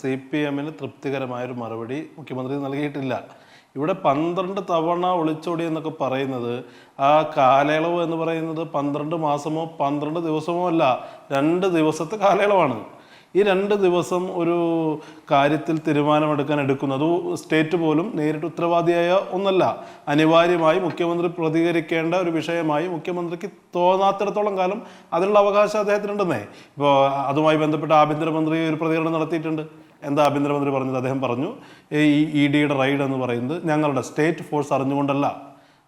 CPM-ന് തൃപ്തികരമായൊരു മറുപടി മുഖ്യമന്ത്രി നൽകിയിട്ടില്ല. ഇവിടെ 12 തവണ ഒളിച്ചോടി എന്നൊക്കെ പറയുന്നത് ആ കാലയളവ് എന്ന് പറയുന്നത് 12 മാസമോ 12 ദിവസമോ അല്ല, 2 ദിവസത്തെ കാലയളവാണ്. ഈ 2 ദിവസം ഒരു കാര്യത്തിൽ തീരുമാനമെടുക്കാൻ എടുക്കുന്നത് സ്റ്റേറ്റ് പോലും നേരിട്ട് ഉത്തരവാദിയായ ഒന്നല്ല. അനിവാര്യമായി മുഖ്യമന്ത്രി പ്രതികരിക്കേണ്ട ഒരു വിഷയമായി മുഖ്യമന്ത്രിക്ക് തോന്നാത്തിടത്തോളം കാലം അതിനുള്ള അവകാശം അദ്ദേഹത്തിനുണ്ടെന്നേ. ഇപ്പോൾ അതുമായി ബന്ധപ്പെട്ട് ആഭ്യന്തരമന്ത്രി ഒരു പ്രതികരണം നടത്തിയിട്ടുണ്ട്. എന്താ ആഭ്യന്തരമന്ത്രി പറഞ്ഞത്? അദ്ദേഹം പറഞ്ഞു, ഈ ED-യുടെ റൈഡ് എന്ന് പറയുന്നത് ഞങ്ങളുടെ സ്റ്റേറ്റ് ഫോഴ്സ് അറിഞ്ഞുകൊണ്ടല്ല,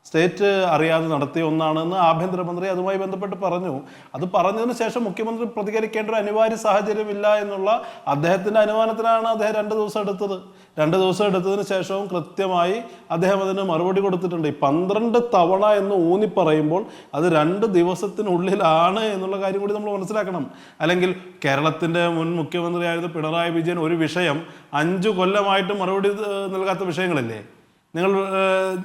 സ്റ്റേറ്റ് അറിയാതെ നടത്തിയ ഒന്നാണെന്ന് ആഭ്യന്തരമന്ത്രി അതുമായി ബന്ധപ്പെട്ട് പറഞ്ഞു. അത് പറഞ്ഞതിന് ശേഷം മുഖ്യമന്ത്രി പ്രതികരിക്കേണ്ട ഒരു അനിവാര്യ സാഹചര്യമില്ല എന്നുള്ള അദ്ദേഹത്തിൻ്റെ അനുമാനത്തിനാണ് അദ്ദേഹം 2 ദിവസം എടുത്തത്. 2 ദിവസം എടുത്തതിന് ശേഷവും കൃത്യമായി അദ്ദേഹം അതിന് മറുപടി കൊടുത്തിട്ടുണ്ട്. ഈ 12 തവണ എന്ന് ഊന്നി പറയുമ്പോൾ അത് 2 ദിവസത്തിനുള്ളിലാണ് എന്നുള്ള കാര്യം കൂടി നമ്മൾ മനസ്സിലാക്കണം. അല്ലെങ്കിൽ കേരളത്തിൻ്റെ മുൻ മുഖ്യമന്ത്രിയായിരുന്ന പിണറായി വിജയൻ ഒരു വിഷയം 5 കൊല്ലമായിട്ട് മറുപടി നൽകാത്ത വിഷയങ്ങളില്ലേ? നിങ്ങൾ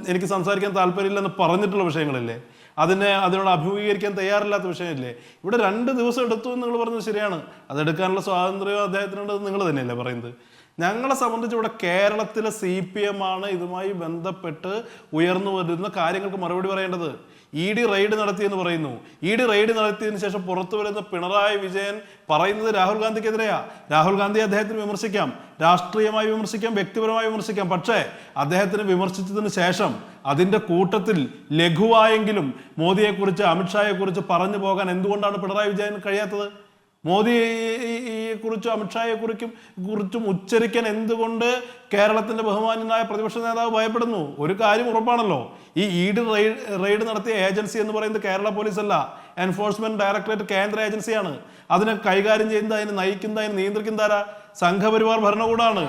എനിക്ക് സംസാരിക്കാൻ താല്പര്യമില്ലെന്ന് പറഞ്ഞിട്ടുള്ള വിഷയങ്ങളില്ലേ? അതിനോട് അഭിമുഖീകരിക്കാൻ തയ്യാറില്ലാത്ത വിഷയമില്ലേ? ഇവിടെ 2 ദിവസം എടുത്തു എന്ന് നിങ്ങൾ പറഞ്ഞത് ശരിയാണ്. അതെടുക്കാനുള്ള സ്വാതന്ത്ര്യം അദ്ദേഹത്തിനുണ്ട്, നിങ്ങൾ തന്നെയല്ലേ പറയുന്നത്. ഞങ്ങളെ സംബന്ധിച്ച് ഇവിടെ കേരളത്തിലെ CPM ആണ് ഇതുമായി ബന്ധപ്പെട്ട് ഉയർന്നു വരുന്ന കാര്യങ്ങൾക്ക് മറുപടി പറയേണ്ടത്. ED റെയ്ഡ് നടത്തിയെന്ന് പറയുന്നു. ED റെയ്ഡ് നടത്തിയതിനു ശേഷം പുറത്തു വരുന്ന പിണറായി വിജയൻ പറയുന്നത് രാഹുൽ ഗാന്ധിക്കെതിരെയാ. രാഹുൽ ഗാന്ധി അദ്ദേഹത്തിന് വിമർശിക്കാം, രാഷ്ട്രീയമായി വിമർശിക്കാം, വ്യക്തിപരമായി വിമർശിക്കാം. പക്ഷേ അദ്ദേഹത്തിന് വിമർശിച്ചതിന് ശേഷം അതിൻ്റെ കൂട്ടത്തിൽ ലഘുവായെങ്കിലും മോദിയെക്കുറിച്ച് അമിത്ഷായെക്കുറിച്ച് പറഞ്ഞു പോകാൻ എന്തുകൊണ്ടാണ് പിണറായി വിജയൻ കഴിയാത്തത്? മോദിയെക്കുറിച്ചും അമിത്ഷായെക്കുറിച്ചും ഉച്ചരിക്കാൻ എന്തുകൊണ്ട് കേരളത്തിൻ്റെ ബഹുമാന്യനായ പ്രതിപക്ഷ നേതാവ് ഭയപ്പെടുന്നു? ഒരു കാര്യം ഉറപ്പാണല്ലോ, ഈ ED റെയ്ഡ് നടത്തിയ ഏജൻസി എന്ന് പറയുന്നത് കേരള പോലീസ് അല്ല, എൻഫോഴ്സ്മെന്റ് ഡയറക്ടറേറ്റ് കേന്ദ്ര ഏജൻസിയാണ്. അതിനെ കൈകാര്യം ചെയ്യുന്നത്, അതിനെ നയിക്കുന്നത്, അതിനെ നിയന്ത്രിക്കുന്നതാരാ? സംഘപരിവാർ ഭരണകൂടമാണ്.